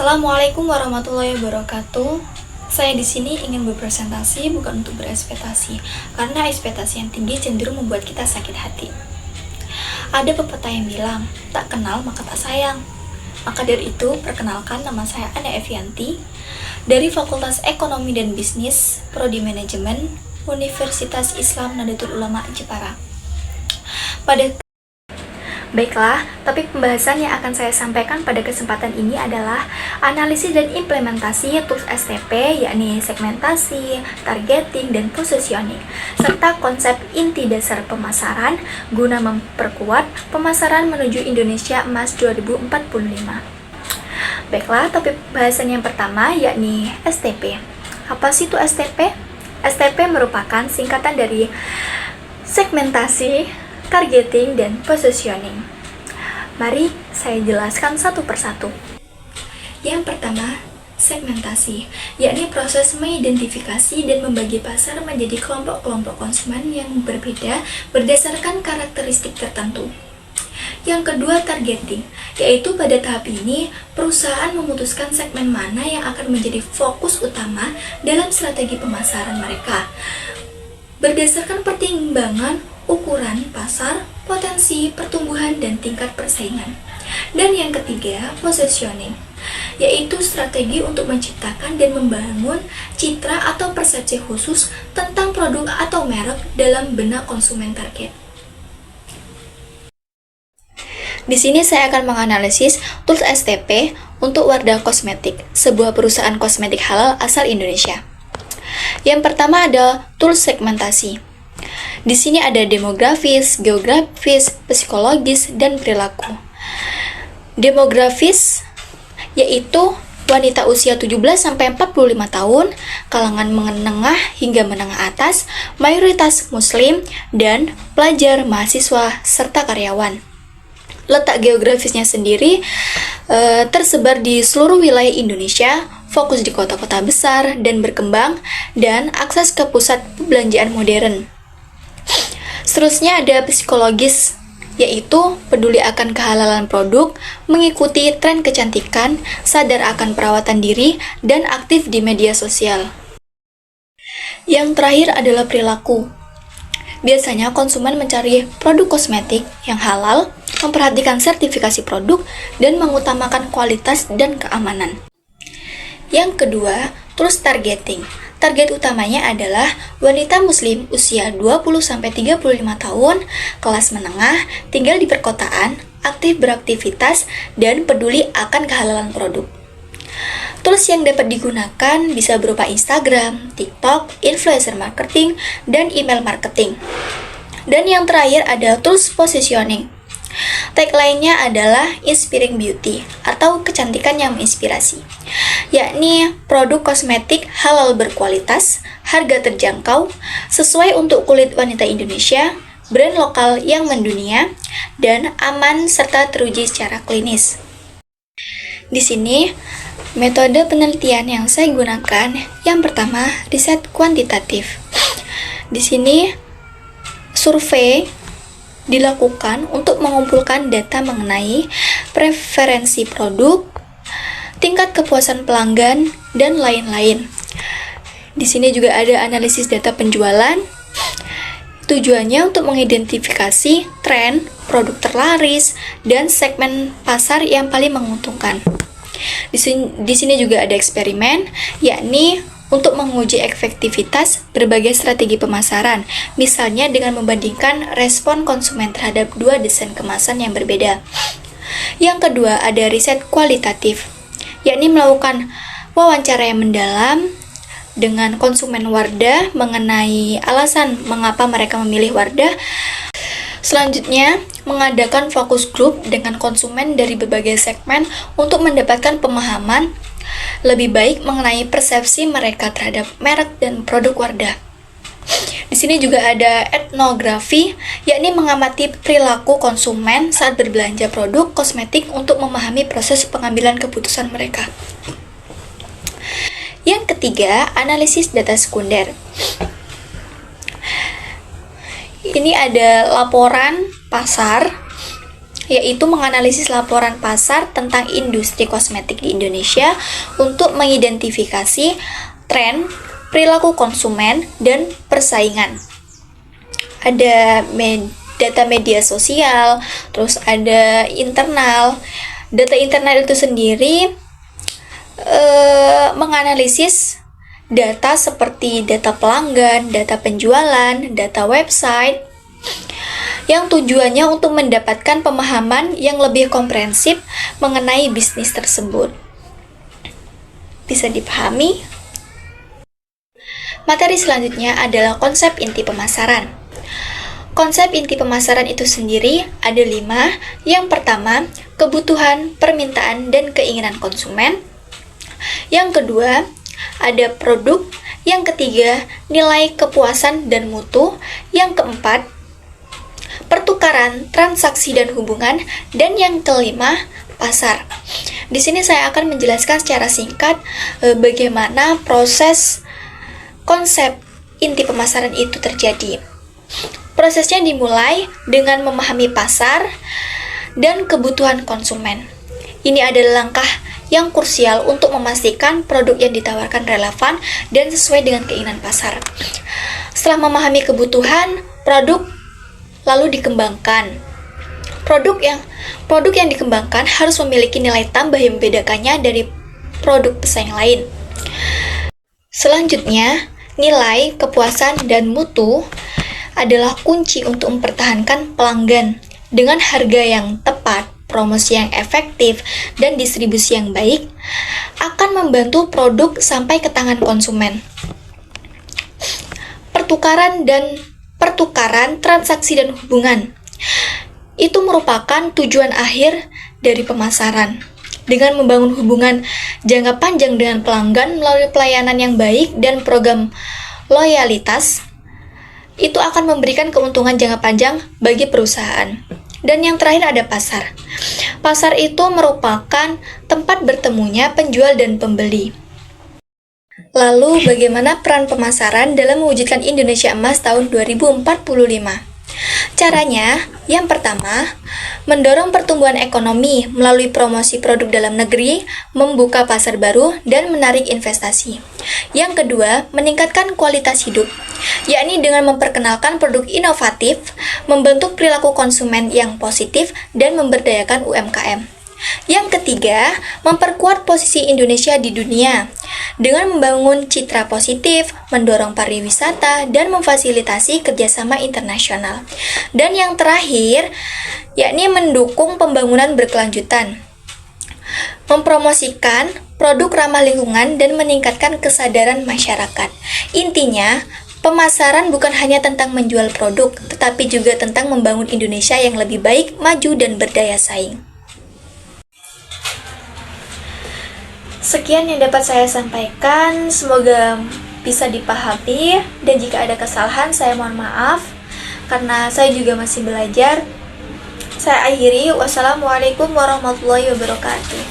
Assalamualaikum warahmatullahi wabarakatuh. Saya di sini ingin berpresentasi bukan untuk berekspektasi, karena ekspektasi yang tinggi cenderung membuat kita sakit hati. Ada pepatah yang bilang, tak kenal maka tak sayang. Maka dari itu, perkenalkan, nama saya Ana Evianti dari Fakultas Ekonomi dan Bisnis, Prodi Manajemen, Universitas Islam Nahdlatul Ulama Jepara. Baiklah, topik pembahasan yang akan saya sampaikan pada kesempatan ini adalah analisis dan implementasi tools STP, yakni segmentasi, targeting, dan positioning, serta konsep inti dasar pemasaran guna memperkuat pemasaran menuju Indonesia Emas 2045. Baiklah, topik pembahasan yang pertama yakni STP. Apa sih itu STP? STP merupakan singkatan dari segmentasi, targeting, dan positioning. Mari saya jelaskan satu persatu. Yang pertama, segmentasi, yakni proses mengidentifikasi dan membagi pasar menjadi kelompok-kelompok konsumen yang berbeda berdasarkan karakteristik tertentu. Yang kedua, targeting, yaitu pada tahap ini perusahaan memutuskan segmen mana yang akan menjadi fokus utama dalam strategi pemasaran mereka berdasarkan pertimbangan ukuran pasar, potensi pertumbuhan, dan tingkat persaingan. Dan yang ketiga, positioning, yaitu strategi untuk menciptakan dan membangun citra atau persepsi khusus tentang produk atau merek dalam benak konsumen target. Di sini saya akan menganalisis tools STP untuk Wardah Kosmetik, sebuah perusahaan kosmetik halal asal Indonesia. Yang pertama ada tools segmentasi. Di sini ada demografis, geografis, psikologis, dan perilaku. Demografis yaitu wanita usia 17-45 tahun, kalangan menengah hingga menengah atas, mayoritas muslim, dan pelajar, mahasiswa, serta karyawan. Letak geografisnya sendiri tersebar di seluruh wilayah Indonesia, fokus di kota-kota besar dan berkembang, dan akses ke pusat perbelanjaan modern. Seterusnya ada psikologis, yaitu peduli akan kehalalan produk, mengikuti tren kecantikan, sadar akan perawatan diri, dan aktif di media sosial. Yang terakhir adalah perilaku. Biasanya konsumen mencari produk kosmetik yang halal, memperhatikan sertifikasi produk, dan mengutamakan kualitas dan keamanan. Yang kedua, tools targeting. Target utamanya adalah wanita muslim usia 20-35 tahun, kelas menengah, tinggal di perkotaan, aktif beraktivitas, dan peduli akan kehalalan produk. Tools yang dapat digunakan bisa berupa Instagram, TikTok, influencer marketing, dan email marketing. Dan yang terakhir ada tools positioning. Tagline-nya adalah Inspiring Beauty atau kecantikan yang menginspirasi, yakni produk kosmetik halal berkualitas, harga terjangkau, sesuai untuk kulit wanita Indonesia, brand lokal yang mendunia, dan aman serta teruji secara klinis. Di sini, metode penelitian yang saya gunakan yang pertama, riset kuantitatif. Di sini, survei dilakukan untuk mengumpulkan data mengenai preferensi produk, tingkat kepuasan pelanggan, dan lain-lain. Di sini juga ada analisis data penjualan. Tujuannya untuk mengidentifikasi tren, produk terlaris, dan segmen pasar yang paling menguntungkan. Di sini juga ada eksperimen, yakni untuk menguji efektivitas berbagai strategi pemasaran, misalnya dengan membandingkan respon konsumen terhadap dua desain kemasan yang berbeda. Yang kedua, ada riset kualitatif, yakni melakukan wawancara yang mendalam dengan konsumen Wardah mengenai alasan mengapa mereka memilih Wardah. Selanjutnya, mengadakan fokus group dengan konsumen dari berbagai segmen untuk mendapatkan pemahaman lebih baik mengenai persepsi mereka terhadap merek dan produk Wardah. Di sini juga ada etnografi, yakni mengamati perilaku konsumen saat berbelanja produk kosmetik untuk memahami proses pengambilan keputusan mereka. Yang ketiga, analisis data sekunder. Ini ada laporan pasar yaitu menganalisis laporan pasar tentang industri kosmetik di Indonesia untuk mengidentifikasi tren, perilaku konsumen, dan persaingan. Ada data media sosial, terus ada internal. Data internal itu sendiri menganalisis data seperti data pelanggan, data penjualan, data website, yang tujuannya untuk mendapatkan pemahaman yang lebih komprehensif mengenai bisnis tersebut. Bisa dipahami? Materi selanjutnya adalah konsep inti pemasaran. Konsep inti pemasaran itu sendiri ada 5. Yang pertama, kebutuhan, permintaan, dan keinginan konsumen. Yang kedua, ada produk. Yang ketiga, nilai kepuasan dan mutu. Yang keempat, pertukaran, transaksi, dan hubungan. Dan yang kelima, pasar. Di sini saya akan menjelaskan secara singkat bagaimana proses konsep inti pemasaran itu terjadi. Prosesnya dimulai dengan memahami pasar dan kebutuhan konsumen. Ini adalah langkah yang krusial untuk memastikan produk yang ditawarkan relevan dan sesuai dengan keinginan pasar. Setelah memahami kebutuhan, produk lalu dikembangkan. Produk yang dikembangkan harus memiliki nilai tambah yang membedakannya dari produk pesaing lain. Selanjutnya, nilai, kepuasan, dan mutu adalah kunci untuk mempertahankan pelanggan dengan harga yang tepat. Promosi yang efektif dan distribusi yang baik akan membantu produk sampai ke tangan konsumen. Pertukaran, transaksi, dan hubungan itu merupakan tujuan akhir dari pemasaran. Dengan membangun hubungan jangka panjang dengan pelanggan melalui pelayanan yang baik dan program loyalitas, itu akan memberikan keuntungan jangka panjang bagi perusahaan. Dan yang terakhir ada pasar. Pasar itu merupakan tempat bertemunya penjual dan pembeli. Lalu, bagaimana peran pemasaran dalam mewujudkan Indonesia Emas tahun 2045? Caranya, yang pertama, mendorong pertumbuhan ekonomi melalui promosi produk dalam negeri, membuka pasar baru, dan menarik investasi. Yang kedua, meningkatkan kualitas hidup, yakni dengan memperkenalkan produk inovatif, membentuk perilaku konsumen yang positif, dan memberdayakan UMKM. Yang ketiga, memperkuat posisi Indonesia di dunia dengan membangun citra positif, mendorong pariwisata, dan memfasilitasi kerjasama internasional. Dan yang terakhir, yakni mendukung pembangunan berkelanjutan, mempromosikan produk ramah lingkungan, dan meningkatkan kesadaran masyarakat. Intinya, pemasaran bukan hanya tentang menjual produk, tetapi juga tentang membangun Indonesia yang lebih baik, maju, dan berdaya saing. Sekian yang dapat saya sampaikan, semoga bisa dipahami, dan jika ada kesalahan saya mohon maaf karena saya juga masih belajar. Saya akhiri, wassalamualaikum warahmatullahi wabarakatuh.